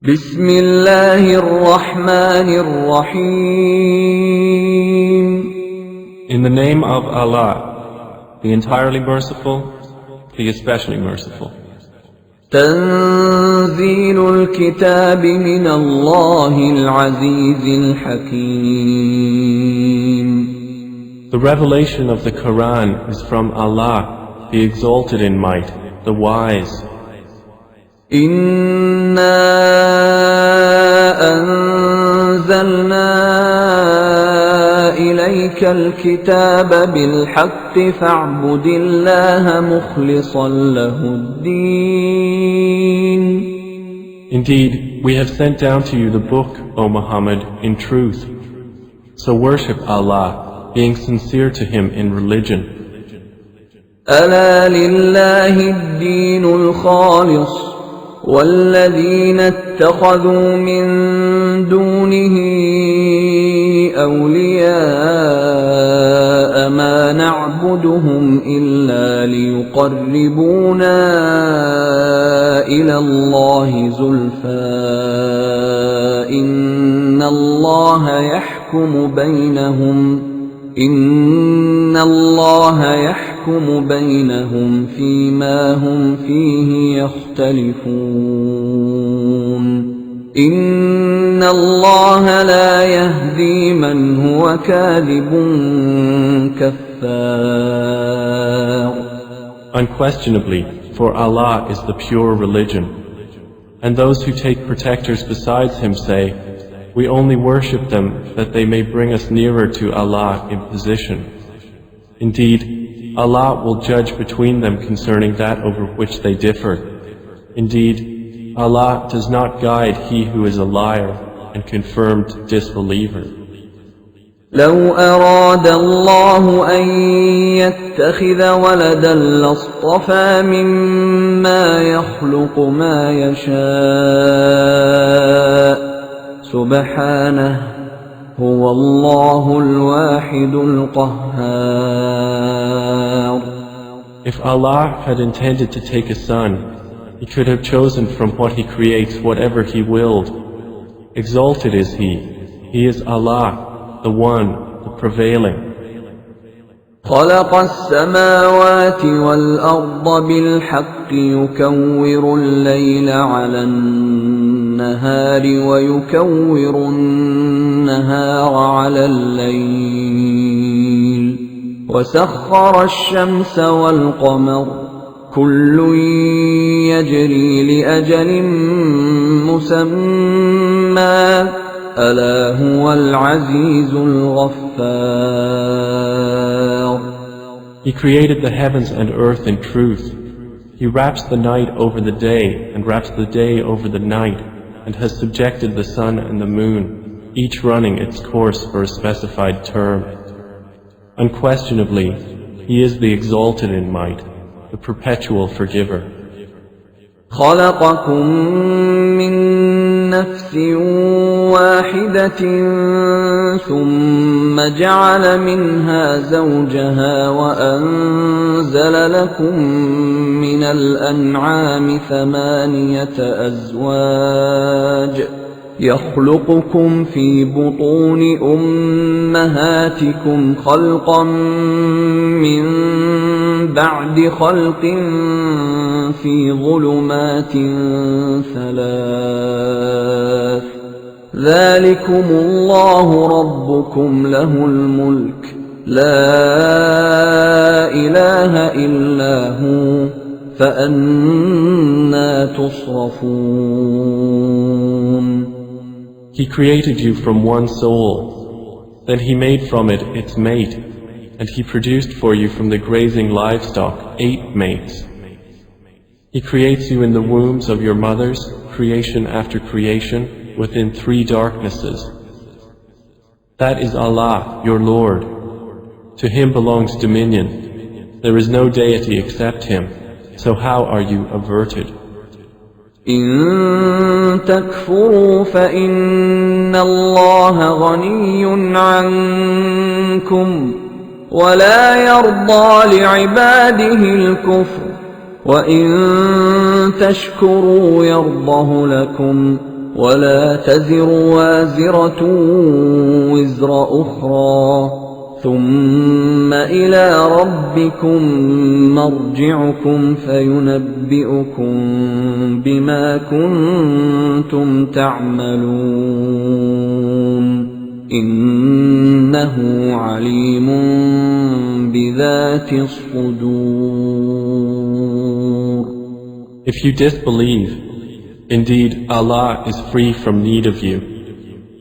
بسم الله الرحمن الرحيم. In the name of Allah, the entirely merciful, the especially merciful. تنزيل الكتاب من الله العزيز الحكيم. The revelation of the Qur'an is from Allah, the exalted in might, the wise. إنا أنزلنا إليك الكتاب بالحق فاعبد الله مخلصا له الدين. Indeed, we have sent down to you the book, O Muhammad, in truth. So worship Allah, being sincere to Him in religion. ألا لله الدين الخالص والذين اتخذوا من دونه أولياء ما نعبدهم إلا ليقربونا إلى الله زلفى إن الله يحكم بينهم فيما هم فيه يختلفون إن الله لا يهدي من هو كاذب كفار. Unquestionably, for Allah is the pure religion. And those who take protectors besides Him say, we only worship them that they may bring us nearer to Allah in position. Indeed, Allah will judge between them concerning that over which they differ. Indeed, Allah does not guide he who is a liar and confirmed disbeliever. لو أراد الله أن يتخذ ولدا لاصطفى مما يخلق ما يشاء سبحانه هو الله الواحد القهار. If Allah had intended to take a son, He could have chosen from what He creates whatever He willed. Exalted is He. He is Allah, the One, the Prevailing. خلق السماوات والأرض بالحق يكور الليل على النهار ويكور النهار على الليل وسخر الشمس والقمر كل يجري لأجل مسمى ألا هو العزيز الغفار. He created the heavens and earth in truth. He wraps the night over the day and wraps the day over the night and has subjected the sun and the moon, each running its course for a specified term. Unquestionably, He is the exalted in might, the perpetual forgiver. خلقكم من نفس واحدة ثم جعل منها زوجها وأنزل لكم من الأنعام 8 أزواج يخلقكم في بطون أمهاتكم خلقا من بعد خلق في ظلمات 3 ذلكم الله ربكم له الملك لا إله إلا هو فأنى تصرفون. He created you from one soul, then He made from it its mate, and He produced for you from the grazing livestock 8 mates. He creates you in the wombs of your mothers, creation after creation, within 3 darknesses. That is Allah, your Lord. To Him belongs dominion. There is no deity except Him, so how are you averted? إن تكفروا فإن الله غني عنكم ولا يرضى لعباده الكفر وإن تشكروا يرضه لكم ولا تزر وازرة وزر أخرى ثم إلى ربكم مرجعكم فينبئكم بما كنتم تعملون إنه عليم بذات الصدور. If you disbelieve, indeed Allah is free from need of you,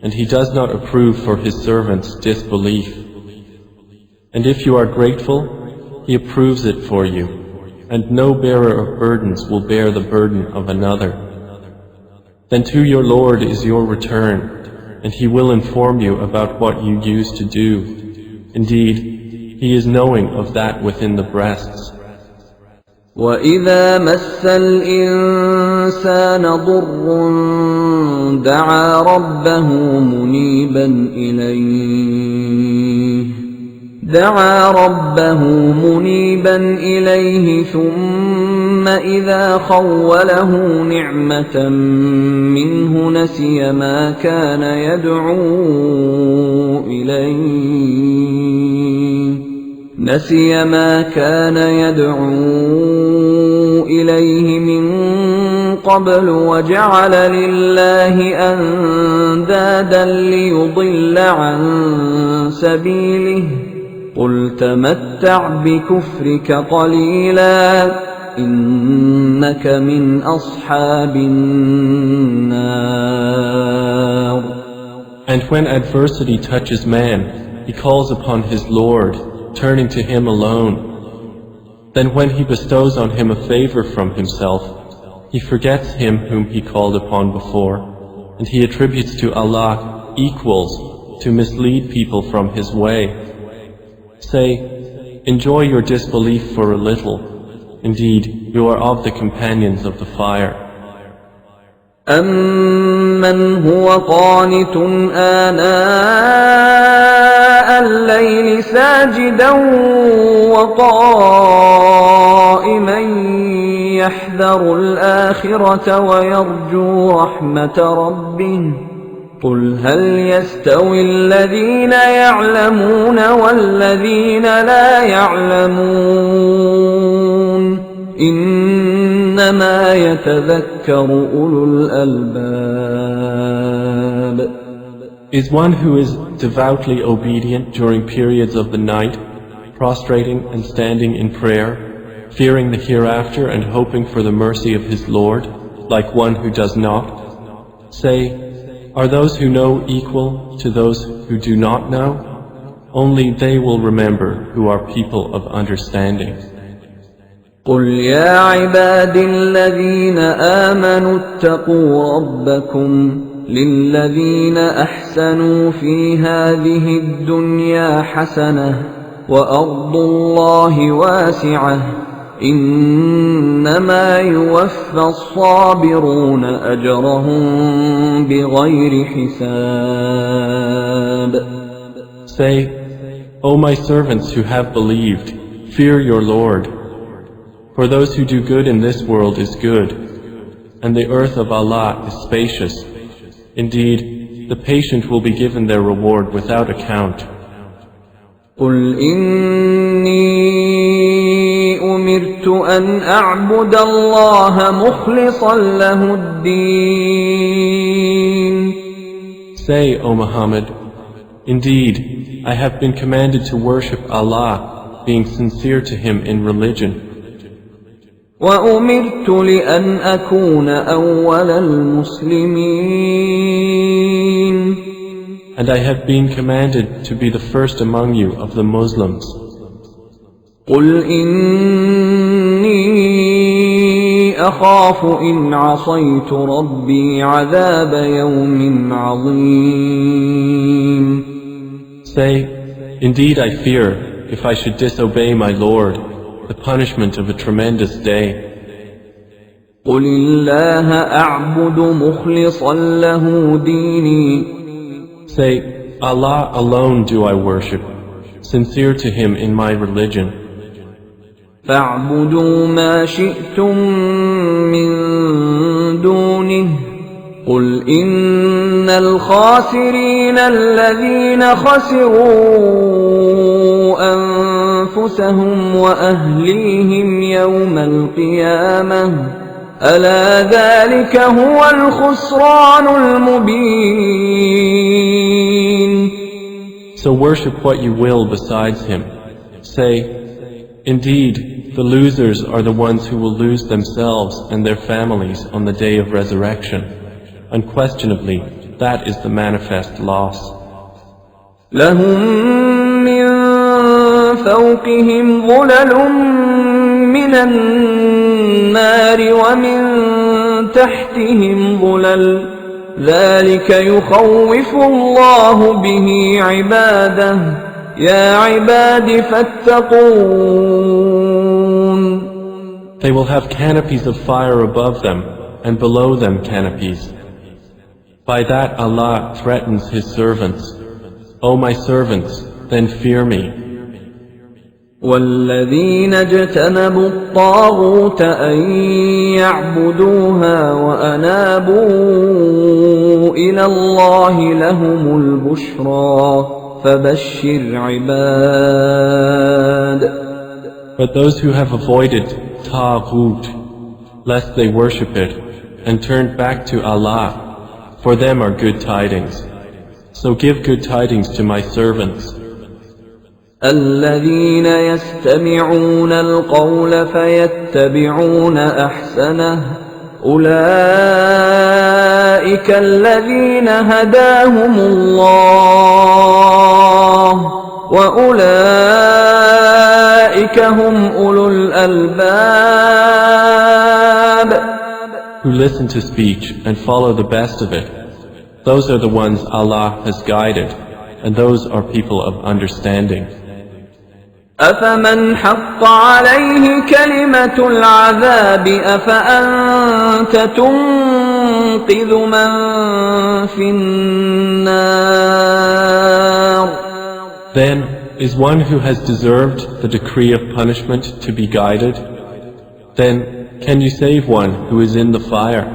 and He does not approve for His servants disbelief. And if you are grateful, He approves it for you, and no bearer of burdens will bear the burden of another. Then to your Lord is your return, and He will inform you about what you used to do. Indeed, He is knowing of that within the breasts. وَإِذَا مَسَّ الْإِنسَانَ ضُرٌّ دَعَا رَبَّهُ مُنِيبًا إِلَيْهِ ثُمَّ إِذَا خَوَّلَهُ نِعْمَةً مِّنْهُ نَسِيَ ما كان يدعو إليه من قبل وجعل لله أندادا ليضل عن سبيله قل تمتع بكفرك قليلا إنك من أصحاب النار. And when adversity touches man, he calls upon his Lord, turning to Him alone. Then when He bestows on him a favor from Himself, he forgets Him whom he called upon before, and he attributes to Allah equals to mislead people from His way. Say, enjoy your disbelief for a little. Indeed, you are of the companions of the fire. أَمَّنْ هُوَ قَانِتٌ آنَاءَ اللَّيْلِ سَاجِدًا وَقَائِمًا يَحْذَرُ الْآخِرَةَ وَيَرْجُو رَحْمَةَ رَبِّهِ قُلْ هَلْ يَسْتَوِي الَّذِينَ يَعْلَمُونَ وَالَّذِينَ لَا يَعْلَمُونَ إِنَّمَا يَتَذَكَّرُ أُولُو الْأَلْبَابِ. Is one who is devoutly obedient during periods of the night, prostrating and standing in prayer, fearing the hereafter and hoping for the mercy of his Lord, like one who does not? Say, are those who know equal to those who do not know? Only they will remember who are people of understanding. قُلْ يَا عِبَادِ الَّذِينَ آمَنُوا اتَّقُوا رَبَّكُمْ لِلَّذِينَ أَحْسَنُوا فِي هَذِهِ الدُّنْيَا حَسَنَةٌ وَأَرْضُ اللَّهِ وَاسِعَةٌ إِنَّمَا يُوَفَّى الصَّابِرُونَ أَجْرَهُم بِغَيْرِ حِسَابٍ. Say, O my servants who have believed, fear your Lord. For those who do good in this world is good, and the earth of Allah is spacious. Indeed, the patient will be given their reward without account. قُلْ إِنِّي أُمِرْتُ أَنْ أَعْبُدَ اللَّهَ مُخْلِصًا لَهُ الدِّينَ. Say, O Muhammad, indeed, I have been commanded to worship Allah, being sincere to Him in religion. وَأُمِرْتُ لِأَنْ أَكُونَ أَوَّلَ الْمُسْلِمِينَ. And I have been commanded to be the first among you of the Muslims. قُلْ إِنِّي أَخَافُ إِنْ عَصَيْتُ رَبِّي عَذَابَ يَوْمٍ عَظِيمٍ. Say, indeed I fear, if I should disobey my Lord, the punishment of a tremendous day. قُلِ اللَّهَ أَعْبُدُ مُخْلِصًا لَهُ دِينِي. Say, Allah alone do I worship, sincere to Him in my religion. فَاعْبُدُوا مَا شِئْتُم مِّن دُونِهِ قل إن الخاسرين الذين خسروا أنفسهم وأهليهم يوم القيامة ألا ذلك هو الخسران المبين. So worship what you will besides him. Say, indeed, the losers are the ones who will lose themselves and their families on the day of resurrection. Unquestionably, that is the manifest loss. لهم من فوقهم ظلل من النار ومن تحتهم ظلل ذلك يخوف الله به عباده يا عباد فاتقون. They will have canopies of fire above them and below them canopies. By that Allah threatens His servants. O my servants, then fear me. والذين اجتنبوا الطاغوت أن يعبدوها وأنابوا إلى الله لهم البشرى فبشر عباد. But those who have avoided Taghut, lest they worship it, and turned back to Allah, for them are good tidings. So give good tidings to my servants. الذين يستمعون القول فيتبعون أحسنه أولئك الذين هداهم الله وأولئك هم أولو الألباب. Who listen to speech and follow the best of it, those are the ones Allah has guided, and those are people of understanding. أفمن حق عليه كلمة العذاب أفأنت تنقذ من في النار. Then, is one who has deserved the decree of punishment to be guided? Then, can you save one who is in the fire?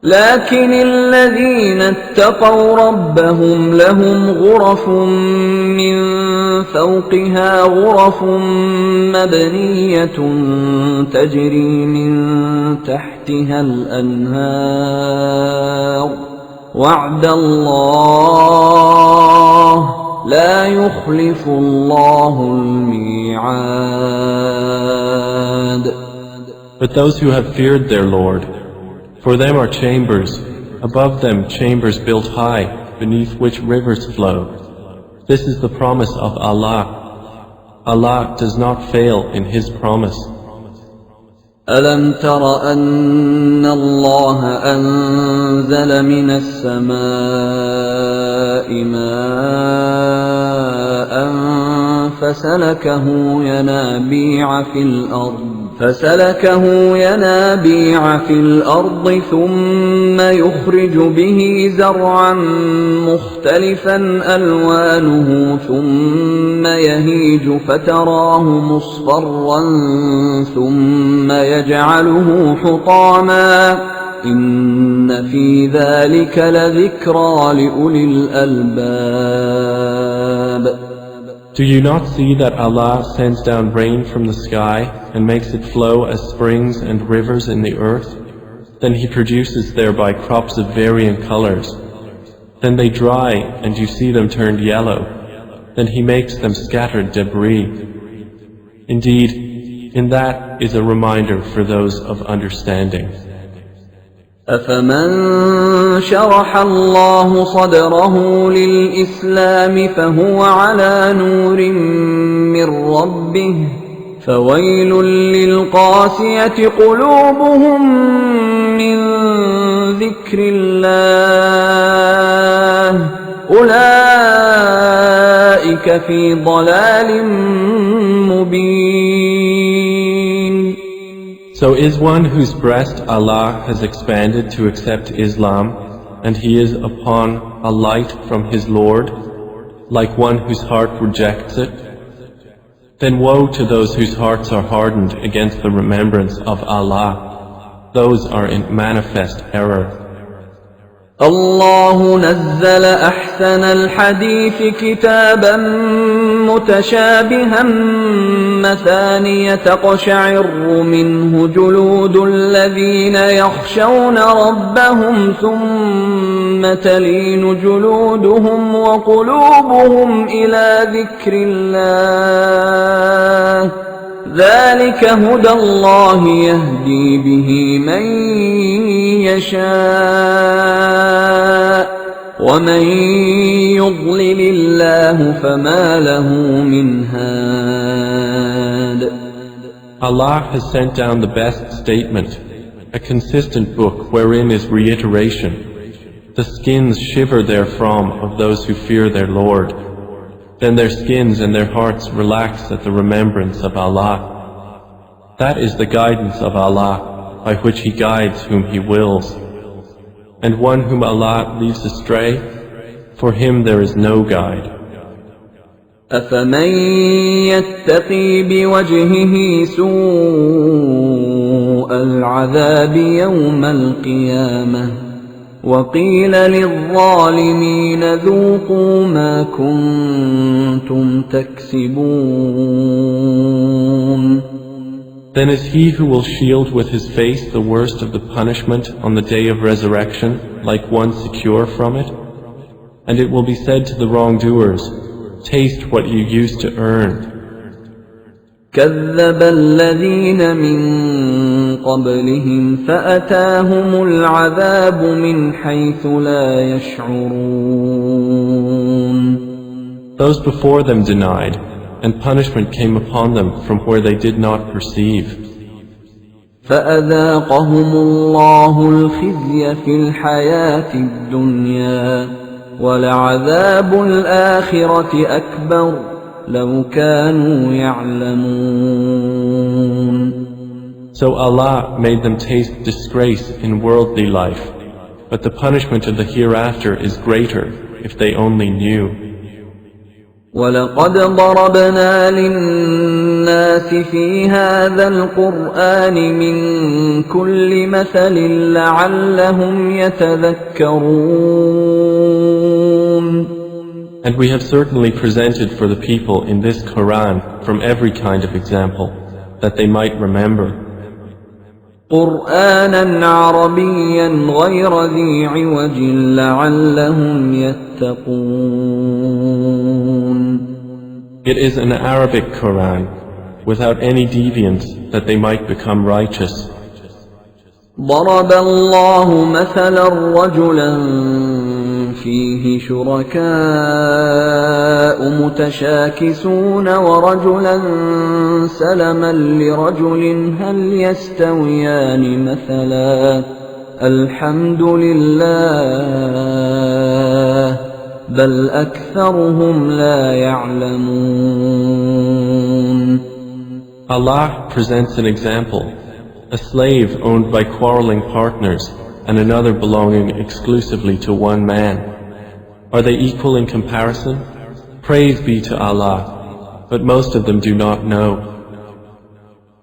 لكن الذين اتقوا ربهم لهم غرف من فوقها غرف مبنية تجري من تحتها الأنهار وعد الله لا يخلف الله الميعاد. But those who have feared their Lord, for them are chambers, above them chambers built high, beneath which rivers flow. This is the promise of Allah. Allah does not fail in His promise. ألم تر أن الله أنزل من السماء ماء فسلكه ينابيع في الأرض ثم يخرج به زرعا مختلفا ألوانه ثم يهيج فتراه مصفرا ثم يجعله حطاما إن في ذلك لذكرى لأولي الألباب. Do you not see that Allah sends down rain from the sky and makes it flow as springs and rivers in the earth? Then He produces thereby crops of varying colors. Then they dry and you see them turned yellow. Then He makes them scattered debris. Indeed, in that is a reminder for those of understanding. أفمن شرح الله صدره للإسلام فهو على نور من ربه فويل للقاسية قلوبهم من ذكر الله أولئك في ضلال مبين. So is one whose breast Allah has expanded to accept Islam, and he is upon a light from his Lord, like one whose heart rejects it? Then woe to those whose hearts are hardened against the remembrance of Allah. Those are in manifest error. الله نزل أحسن الحديث كتابا متشابها مثانية تقشعر منه جلود الذين يخشون ربهم ثم تلين جلودهم وقلوبهم إلى ذكر الله ذلك هدى الله يهدي به من يشاء ومن يضلل الله فما له من هاد. Allah has sent down the best statement, a consistent book wherein is reiteration. The skins shiver therefrom of those who fear their Lord. Then their skins and their hearts relax at the remembrance of Allah. That is the guidance of Allah, by which He guides whom He wills. And one whom Allah leaves astray, for him there is no guide. أفمن يتقي بوجهه سوء العذاب يوم القيامة وقيل للظالمين ذوقوا ما كنتم تكسبون. Then is he who will shield with his face the worst of the punishment on the day of resurrection like one secure from it? And it will be said to the wrongdoers, taste what you used to earn. كذب الذين من قبلهم فأتاهم العذاب من حيث لا يشعرون. Those before them denied, and punishment came upon them from where they did not perceive. فأذاقهم الله الخزي في الحياة الدنيا ولعذاب الآخرة أكبر لو كانوا يعلمون. So Allah made them taste disgrace in worldly life, but the punishment of the hereafter is greater if they only knew. وَلَقَدْ ضَرَبْنَا لِلنَّاسِ فِي هَذَا الْقُرْآنِ مِنْ كُلِّ مَثَلٍ لَعَلَّهُمْ يَتَذَكَّرُونَ. And we have certainly presented for the people in this Qur'an from every kind of example, that they might remember. قُرْآنًا عَرَبِيًّا غَيْرَ ذِي عِوَجٍ لَعَلَّهُمْ يَتَّقُونَ. It is an Arabic Qur'an, without any deviance, that they might become righteous. ضرب الله مثلا رجلا فيه شركاء متشاكسون ورجلا سلما لرجل هل يستويان مثلا الحمد لله بل أكثرهم لا يعلمون. Allah presents an example. A slave owned by quarreling partners and another belonging exclusively to one man. Are they equal in comparison? Praise be to Allah, but most of them do not know.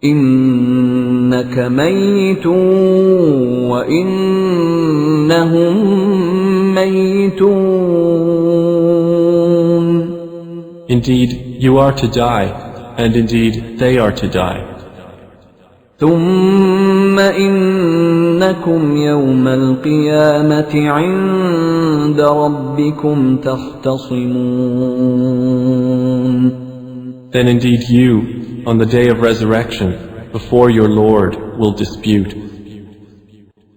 إنك ميت وإنهم ميتون. Indeed, you are to die, and indeed they are to die. ثم إنكم يوم القيامة عند ربكم تختصمون. Then indeed you, on the day of resurrection, before your Lord, will dispute.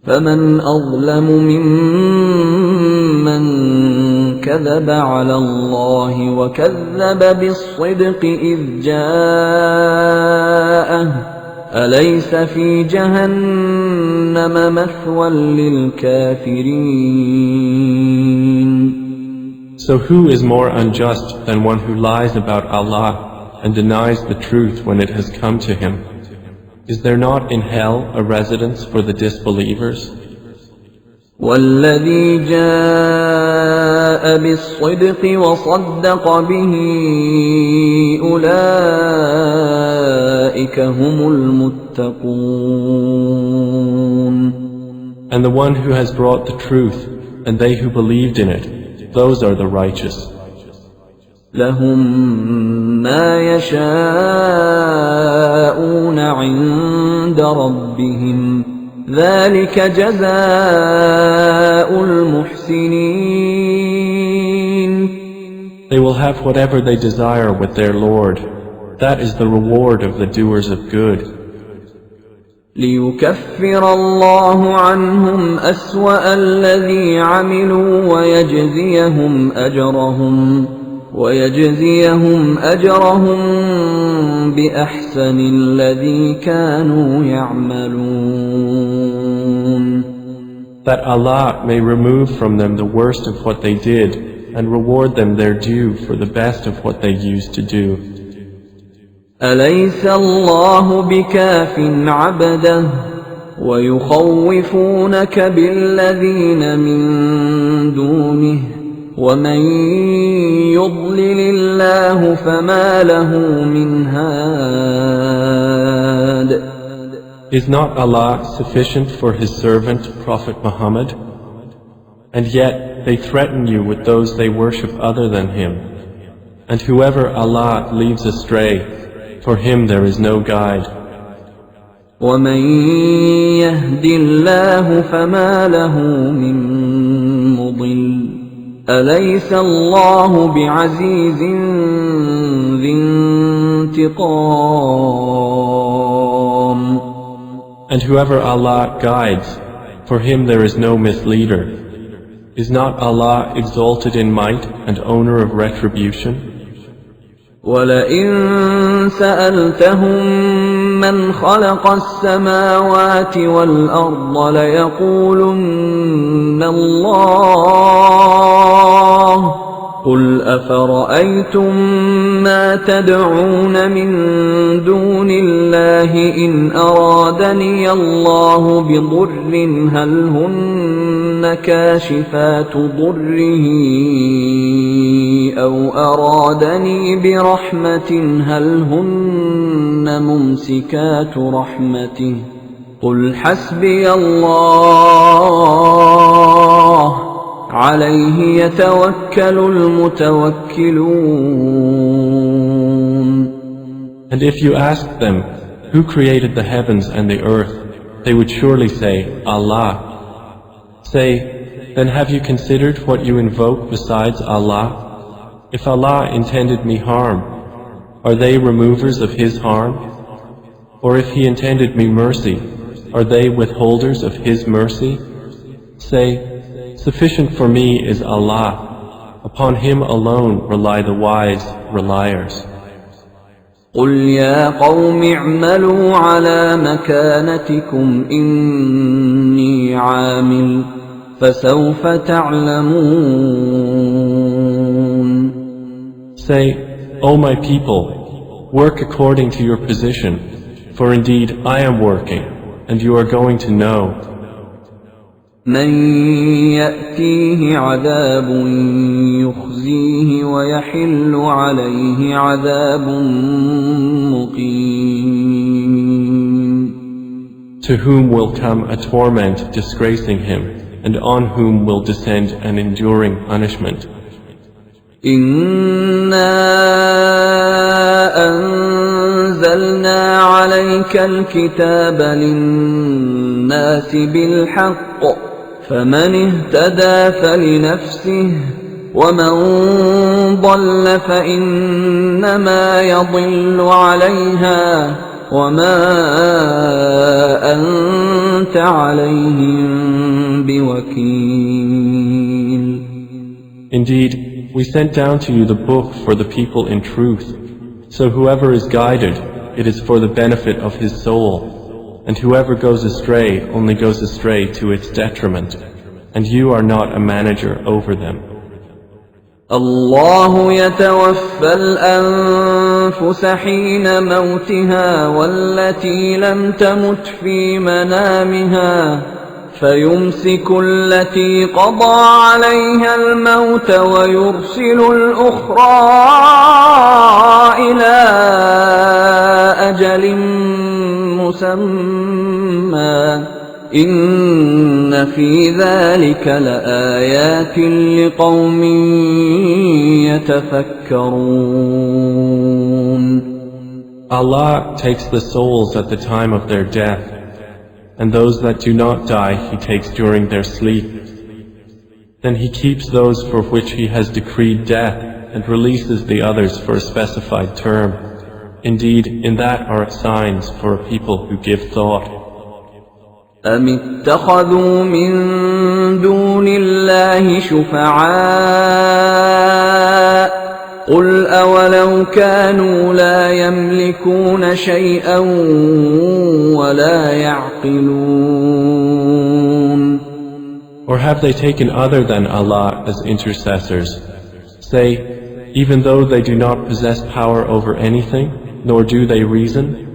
فمن أظلم ممن كذب على الله وكذب بالصدق إذ جاءه أليس في جهنم مثوى للكافرين. So who is more unjust than one who lies about Allah and denies the truth when it has come to him? Is there not in hell a residence for the disbelievers? والذي جاء بالصدق وصدق به أولئك هم المتقون. And the one who has brought the truth and they who believed in it, those are the righteous. لهم ما يشاءون عند ربهم ذلك جزاء المحسنين. They will have whatever they desire with their Lord. That is the reward of the doers of good. ليكفر الله عنهم أسوأ الذي عملوا ويجزيهم أجرهم بأحسن الذي كانوا يعملون. That Allah may remove from them the worst of what they did and reward them their due for the best of what they used to do. أليس الله بكاف عبده ويخوفونك بالذين من دونه ومن يضلل الله فما له من هاد. Is not Allah sufficient for His servant Prophet Muhammad? And yet they threaten you with those they worship other than Him. And whoever Allah leaves astray, for him there is no guide. وَمَن يَهْدِ اللَّهُ فَمَا لَهُ مِن مُّضِلٍّ أَلَيْسَ اللَّهُ بِعَزِيزٍ ذِي انتِقَامٍ. And whoever Allah guides, for him there is no misleader. Is not Allah exalted in might and owner of retribution? وَلَئِن سَأَلْتَهُم مَّنْ خَلَقَ السَّمَاوَاتِ وَالْأَرْضَ لَيَقُولُنَّ اللَّهُ قُلْ أَفَرَأَيْتُم مَّا تَدْعُونَ مِن دُونِ اللَّهِ إِنْ أَرَادَنِيَ اللَّهُ بِضُرٍّ هَلْ هُنَّ كَاشِفَاتُ ضُرِّهِ أَوْ أَرَادَنِي بِرَحْمَةٍ هَلْ هُنَّ مُمْسِكَاتُ رَحْمَتِهِ قُلْ حَسْبِيَ اللَّهُ عَلَيْهِ يَتَوَكَّلُ الْمُتَوَكِّلُونَ. And if you asked them, who created the heavens and the earth, they would surely say, Allah. Say, then have you considered what you invoke besides Allah? If Allah intended me harm, are they removers of His harm? Or if He intended me mercy, are they withholders of His mercy? Say, sufficient for me is Allah. Upon Him alone rely the wise reliers. قُلْ يَا قَوْمِ اعْمَلُوا عَلَى مَكَانَتِكُمْ إِنِّي عَامِلٌ فَسَوْفَ تَعْلَمُونَ. Say, O my people, work according to your position, for indeed I am working, and you are going to know. مَن يَأْتِيهِ عَذَابٌ يُخْزِيهِ وَيَحِلُّ عَلَيْهِ عَذَابٌ مُقِيمٌ. To whom will come a torment disgracing him, and on whom will descend an enduring punishment. إِنَّا أَنزَلْنَا عَلَيْكَ الْكِتَابَ لِلنَّاسِ بِالْحَقِّ فَمَنِ اهْتَدَى فَلِنَفْسِهِ وَمَنْ ضَلَّ فَإِنَّمَا يَضِلُّ عَلَيْهَا وَمَا أَنْتَ عَلَيْهِمْ بِوَكِيلٍ. Indeed, we sent down to you the book for the people in truth. So whoever is guided, it is for the benefit of his soul. And whoever goes astray only goes astray to its detriment. And you are not a manager over them. الله يتوفى الأنفس حين موتها والتي لم تمت في منامها فيمسك التي قضى عليها الموت ويرسل الأخرى إلى أجل مسمى إن في ذلك لآيات لقوم يتفكرون. Allah takes the souls at the time of their death, and those that do not die He takes during their sleep. Then He keeps those for which He has decreed death and releases the others for a specified term. Indeed, in that are signs for a people who give thought. أم اتخذوا من دون الله شفعاء قل أولو كانوا لا يملكون شيئا ولا يعقلون. Or have they taken other than Allah as intercessors? Say, even though they do not possess power over anything, nor do they reason?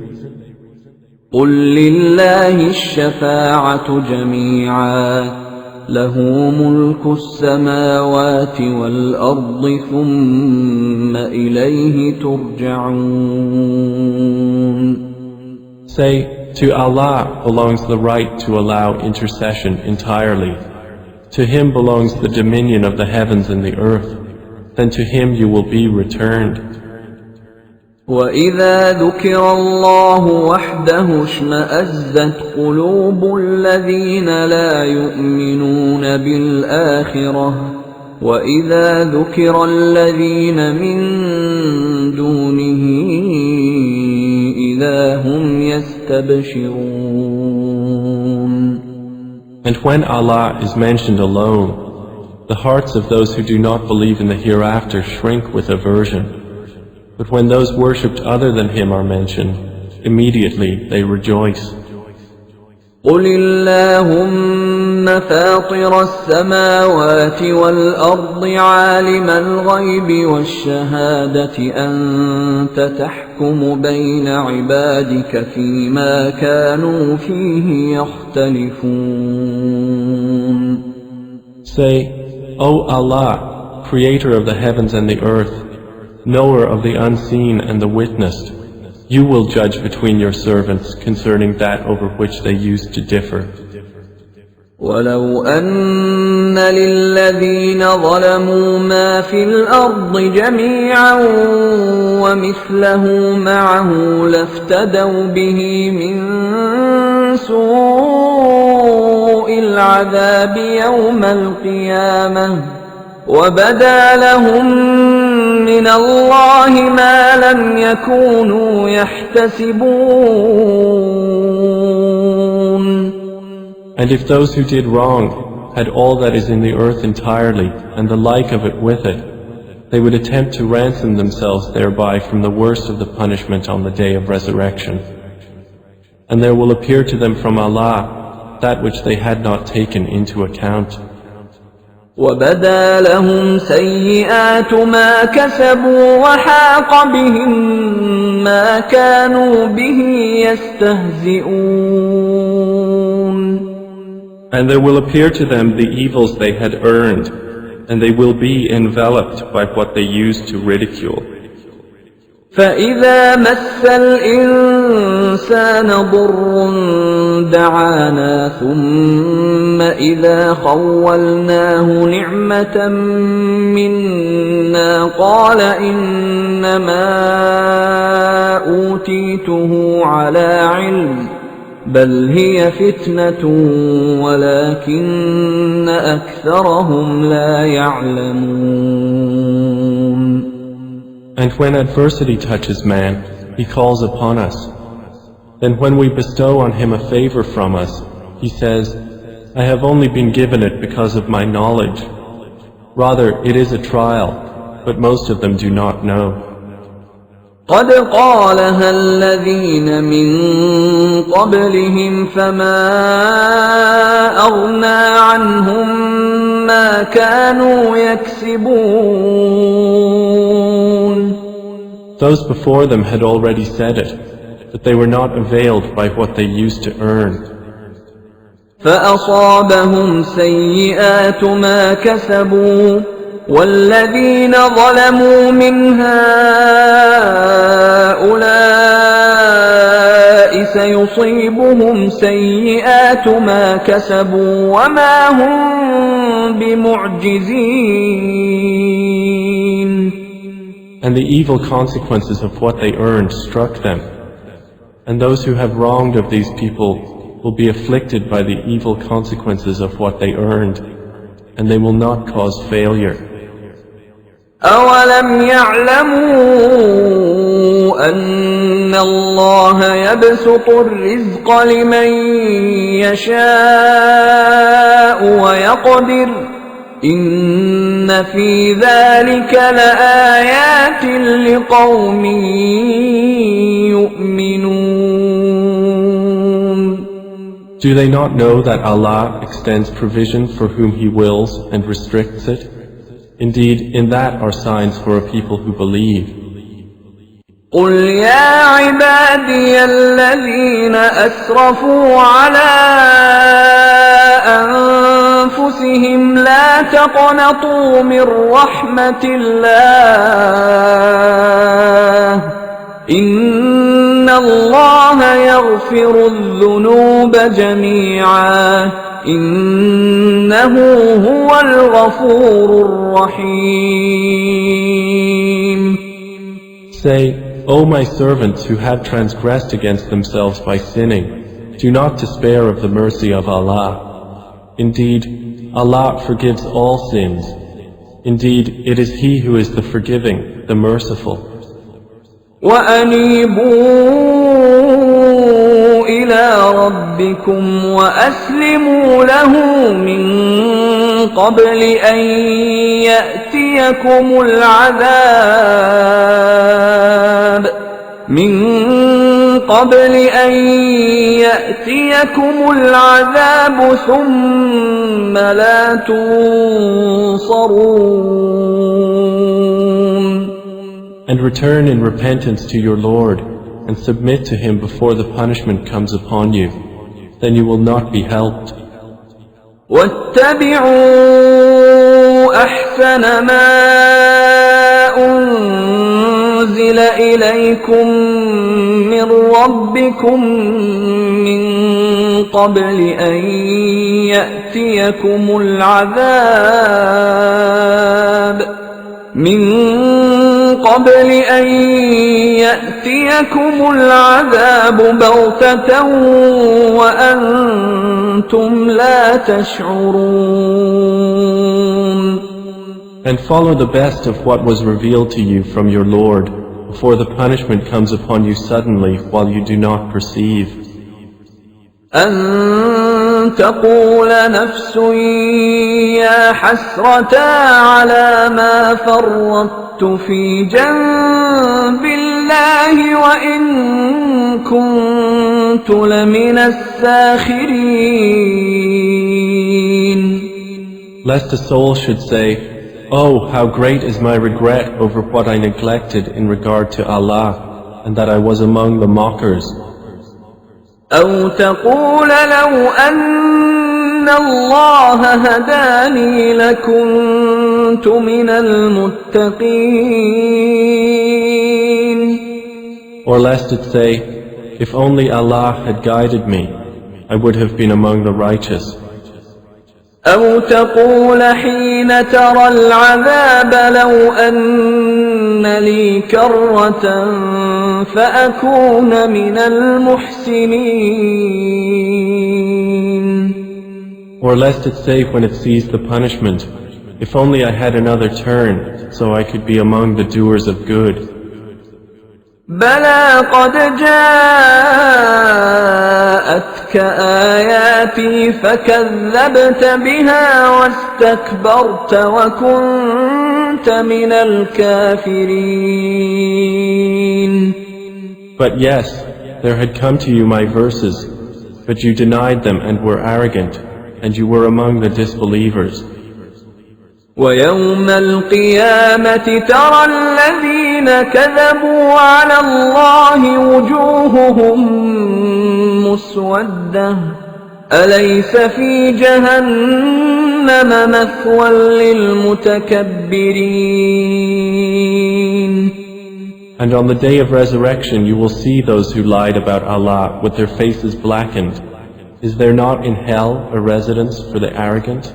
قل لله الشفاعة جميعا له ملك السماوات والأرض ثم إليه ترجعون. Say, to Allah belongs the right to allow intercession entirely. To Him belongs the dominion of the heavens and the earth. Then to Him you will be returned. وَإِذَا ذُكِرَ اللَّهُ وَحْدَهُ اشْمَأَزَّتْ قُلُوبُ الَّذِينَ لَا يُؤْمِنُونَ بِالْآخِرَةِ وَإِذَا ذُكِرَ الَّذِينَ مِن دُونِهِ إِذَا هُمْ يَسْتَبْشِرُونَ. And when Allah is mentioned alone, the hearts of those who do not believe in the hereafter shrink with aversion. But when those worshipped other than Him are mentioned, immediately they rejoice. قُلِ اللَّهُمَّ فَاطِرَ السَّمَاوَاتِ وَالْأَرْضِ عَالِمَ الْغَيْبِ وَالشَّهَادَةِ أَنْتَ تَحْكُمُ بَيْنَ عِبَادِكَ فِيمَا كَانُوا فِيهِ يَخْتَلِفُونَ. Say, O Allah, Creator of the heavens and the earth, Knower of the unseen and the witnessed, you will judge between your servants concerning that over which they used to differ. وَلَوْ أَنَّ لِلَّذِينَ ظَلَمُوا مَا فِي الْأَرْضِ جَمِيعًا وَمِثْلَهُ مَعَهُ لَافْتَدَوْا بِهِ مِنْ سُوءِ الْعَذَابِ يَوْمَ الْقِيَامَةِ وَبَدَا لَهُم من الله ما لم يكونوا يحتسبون. And if those who did wrong had all that is in the earth entirely and the like of it with it, they would attempt to ransom themselves thereby from the worst of the punishment on the day of resurrection. And there will appear to them from Allah that which they had not taken into account. وَبَدَا لَهُمْ سَيِّئَاتُ مَا كَسَبُوا وَحَاقَ بِهِمْ مَا كَانُوا بِهِ يَسْتَهْزِئُونَ. And there will appear to them the evils they had earned, and they will be enveloped by what they used to ridicule. فَإِذَا مَسَّ الْإِنسَانَ ضُرٌّ دَعَانَا ثُمَّ إِذَا خَوَّلْنَاهُ نِعْمَةً مِنَّا قَالَ إِنَّمَا أُوتِيتُهُ عَلَى عِلْمٍ بَلْ هِيَ فِتْنَةٌ وَلَكِنَّ أَكْثَرَهُمْ لَا يَعْلَمُونَ. And when adversity touches man, he calls upon us. Then when we bestow on him a favor from us, he says, I have only been given it because of my knowledge. Rather, it is a trial, but most of them do not know. قَدْ قَالَهَا الَّذِينَ مِن قَبْلِهِمْ فَمَا أَغْنَى عَنْهُمْ مَا كَانُوا يَكْسِبُونَ. Those before them had already said it, but they were not availed by what they used to earn. فَأَصَابَهُمْ سَيِّئَاتُ مَا كَسَبُوا وَالَّذِينَ ظَلَمُوا مِنْ هَؤُلَاءِ فيصيبهم سيئات ما كسبوا وما هم بمعجزين. And the evil consequences of what they earned struck them. And those who have wronged of these people will be afflicted by the evil consequences of what they earned, and they will not cause failure. أَوَلَمْ يَعْلَمُوا أَنَّ اللَّهَ يَبْسُطُ الرِّزْقَ لِمَن يَشَاءُ وَيَقْدِرُ إِنَّ في ذَلِكَ لَآيَاتٍ لِقَوْمٍ يُؤْمِنُونَ. Do they not know that Allah extends provision for whom He wills and restricts it? Indeed, in that are signs for a people who believe. قُلْ يَا عِبَادِيَ الَّذِينَ أَسْرَفُوا عَلَىٰ أَنفُسِهِمْ لَا تَقْنَطُوا مِنْ رَحْمَةِ اللَّهِ إِنَّ اللَّهَ يَغْفِرُ الذُّنُوبَ جَمِيعًا إِنَّهُ هُوَ الْغَفُورُ الرَّحِيمُ. Say, O my servants who have transgressed against themselves by sinning, do not despair of the mercy of Allah. Indeed, Allah forgives all sins. Indeed, it is He who is the forgiving, the merciful. وَأَنِيبُوا إِلَىٰ رَبِّكُمْ وَأَسْلِمُوا لَهُ مِن قَبْلِ أَن يَأْتِيَكُمُ الْعَذَابُ ثُمَّ لَا تُنصَرُونَ. And return in repentance to your Lord, and submit to Him before the punishment comes upon you. Then you will not be helped. وَاتَّبِعُوا أَحْسَنَ مَا أُنزِلَ إِلَيْكُم مِّن رَّبِّكُم مِّن قَبْلِ أَن يَأْتِيَكُمُ الْعَذَابُ بَغْتَةً وَأَنتُمْ لَا تَشْعُرُونَ. And follow the best of what was revealed to you from your Lord, before the punishment comes upon you suddenly while you do not perceive. أَن تَقُولَ نَفْسٌ يَا حَسْرَتَا عَلَى مَا فَرَّطتُ فِي جَنبِ اللَّهِ وَإِن كُنتُ لَمِنَ السَّاخِرِينَ. Lest a soul should say, Oh, how great is my regret over what I neglected in regard to Allah, and that I was among the mockers. أَوْ تَقُولَ لَوْ أَنَّ اللَّهَ هَدَانِي لَكُنتُ مِنَ الْمُتَّقِينَ. Or lest it say, If only Allah had guided me, I would have been among the righteous. أَوْ تَقُولَ حِينَ تَرَى الْعَذَابَ لَوْ أَنَّ لِي كَرَّةً فَأَكُونَ مِنَ الْمُحْسِنِينَ. Or lest it say when it sees the punishment, If only I had another turn, so I could be among the doers of good. بَلَىٰ قَدْ جَاءَتْكَ آيَاتِي فَكَذَّبْتَ بِهَا وَاسْتَكْبَرْتَ وَكُنتَ مِنَ الْكَافِرِينَ. But yes, there had come to you my verses, but you denied them and were arrogant, and you were among the disbelievers. وَيَوْمَ الْقِيَامَةِ تَرَى الَّذِينَ كَذَبُوا عَلَى اللَّهِ وُجُوهُهُم مُّسْوَدَّةٌ أَلَيْسَ فِي جَهَنَّمَ مَثْوًى لِّلْمُتَكَبِّرِينَ. And on the day of resurrection you will see those who lied about Allah with their faces blackened. Is there not in hell a residence for the arrogant?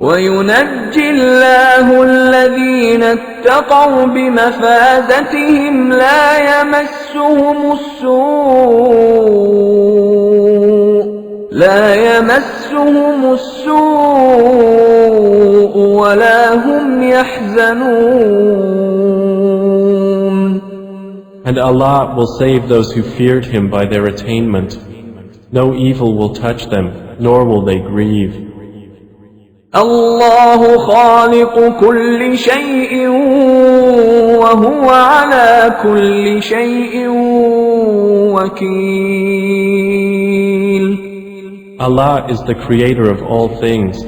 وينجي الله الذين اتقوا بمفازتهم لا يمسهم السوء ولا هم يحزنون. And Allah will save those who feared Him by their attainment. No evil will touch them, nor will they grieve. الله خالق كل شيء وهو على كل شيء وكيل. Allah is the creator of all things,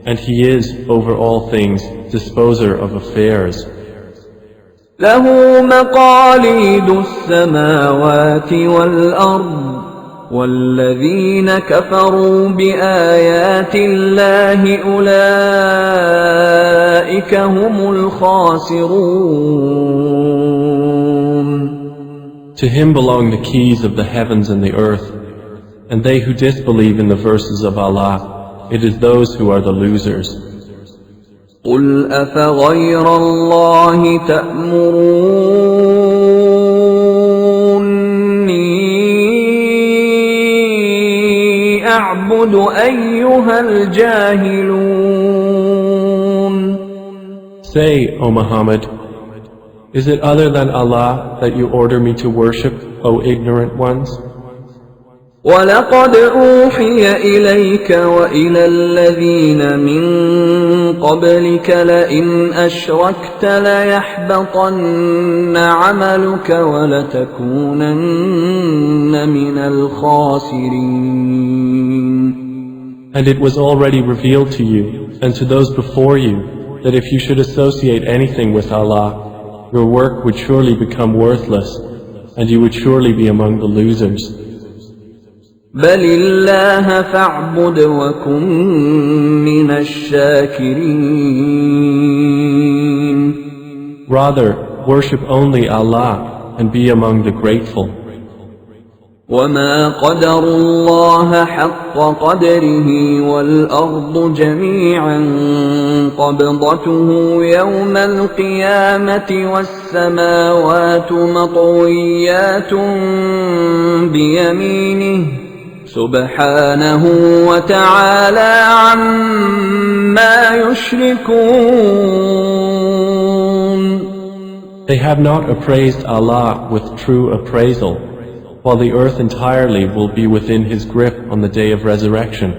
and He is, over all things, disposer of affairs. له مقاليد السماوات والأرض والذين كفروا بآيات الله أولئك هم الخاسرون. To Him belong the keys of the heavens and the earth, and they who disbelieve in the verses of Allah, it is those who are the losers. قل أفغير الله تأمروني أعبد أيها الجاهلون. Say, O Muhammad, is it other than Allah that you order me to worship, O ignorant ones? ولقد أوحي إليك وإلى الذين من قبلك لئن أشركت ليحبطن عملك ولتكونن من الخاسرين. And it was already revealed to you and to those before you that if you should associate anything with Allah, your work would surely become worthless and you would surely be among the losers. بل الله فاعبد وكن من الشاكرين. Rather, worship only Allah and be among the grateful. وما قدر الله حق قدره والأرض جميعا قبضته يوم القيامة والسماوات مطويات بيمينه سبحانه وتعالى عما يشركون. They have not appraised Allah with true appraisal, while the earth entirely will be within His grip on the day of resurrection,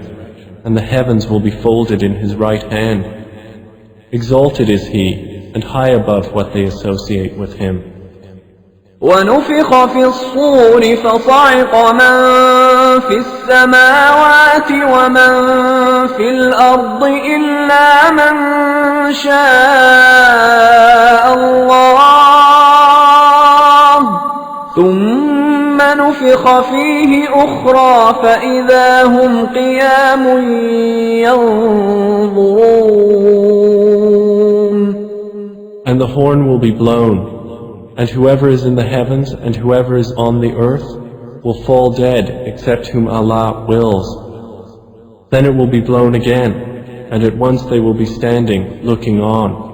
and the heavens will be folded in His right hand. Exalted is He, and high above what they associate with Him. ونفخ في الصور فصعق من في السماوات ومن في الأرض إلا من شاء الله ثم نفخ فيه أخرى فإذا هم قيام ينظرون. And the horn will be blown, and whoever is in the heavens and whoever is on the earth will fall dead except whom Allah wills. Then it will be blown again, and at once they will be standing, looking on.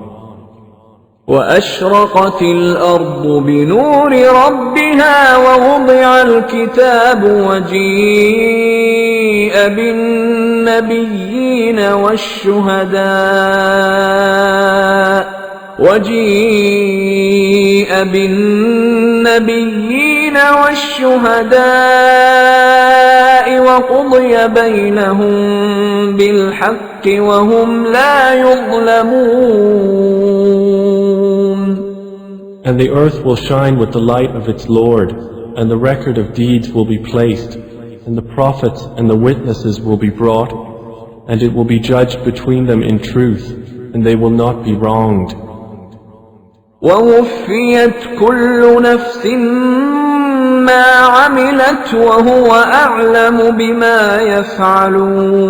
وأشرقت الأرض بنور ربها ووضع الكتاب وجيء بالنبيين والشهداء وقضي بينهم بالحق وهم لا يظلمون. And the earth will shine with the light of its Lord, and the record of deeds will be placed, and the prophets and the witnesses will be brought, and it will be judged between them in truth, and they will not be wronged. ووفيت كل نفس ما عملت وهو أعلم بما يفعلون.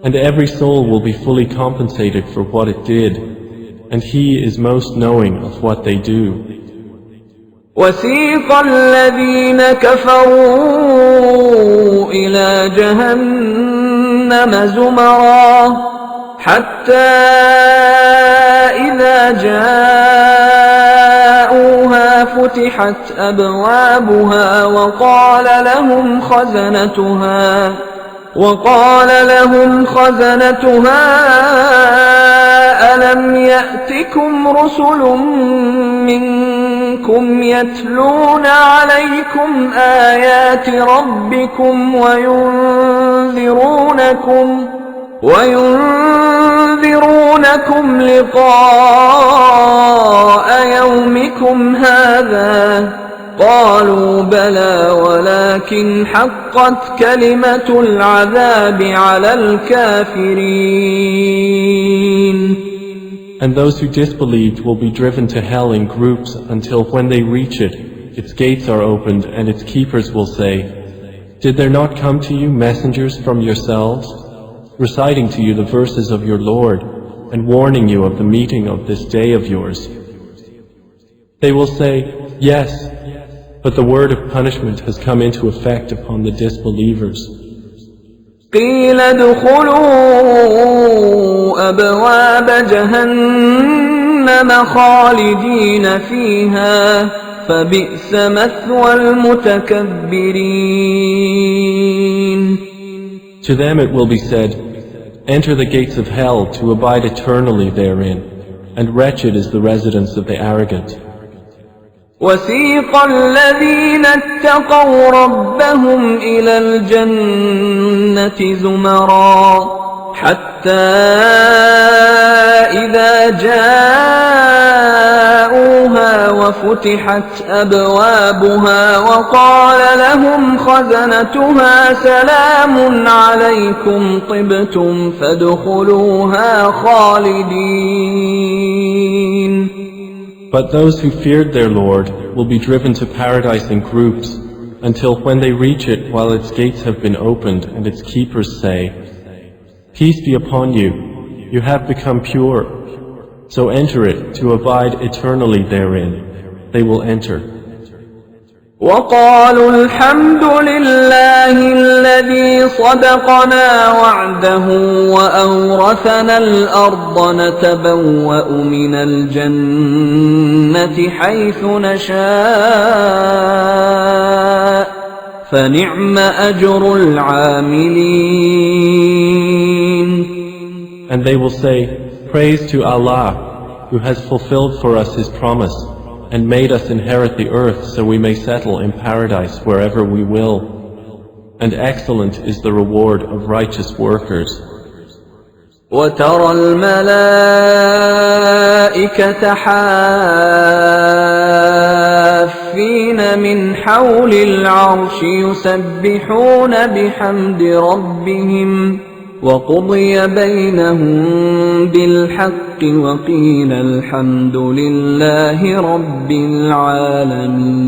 And every soul will be fully compensated for what it did, and He is most knowing of what they do. وسيق الذين كفروا إلى جهنم زمرا حتى إذا جاءوها فتحت أبوابها وقال لهم خزنتها ألم يأتكم رسل منكم يتلون عليكم آيات ربكم وينذرونكم لقاء يومكم هذا قالوا بلى ولكن حقت كلمة العذاب على الكافرين. And those who disbelieved will be driven to hell in groups until when they reach it, its gates are opened and its keepers will say, Did there not come to you messengers from yourselves, reciting to you the verses of your Lord and warning you of the meeting of this day of yours? They will say, Yes, but the word of punishment has come into effect upon the disbelievers. قيل ادخلوا أبواب جهنم خالدين فيها فبئس مثوى المتكبرين. To them it will be said, Enter the gates of hell to abide eternally therein, and wretched is the residence of the arrogant. وسيق الذين اتقوا ربهم إلى الجنة زمرا حتى إذا جاءوها وفتحت أبوابها وقال لهم خزنتها سلام عليكم طبتم فادخلوها خالدين. But those who feared their Lord will be driven to paradise in groups until when they reach it while its gates have been opened and its keepers say, Peace be upon you, you have become pure, so enter it to abide eternally therein. They will enter. وقالوا الحمد لله الذي صدقنا وعده وأورثنا الأرض نتبوأ من الجنة حيث نشاء فنعم أجر العاملين. And they will say, Praise to Allah, who has fulfilled for us His promise and made us inherit the earth so we may settle in paradise wherever we will. And excellent is the reward of righteous workers. وترى الملائكة حافين من حول العرش يسبحون بحمد ربهم وقضي بينهم بالحق وقيل الحمد لله رب العالمين.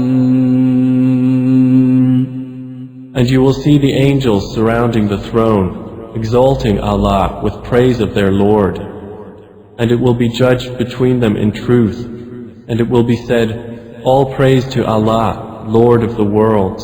And you will see the angels surrounding the throne, exalting Allah with praise of their Lord. And it will be judged between them in truth, and it will be said, All praise to Allah, Lord of the worlds.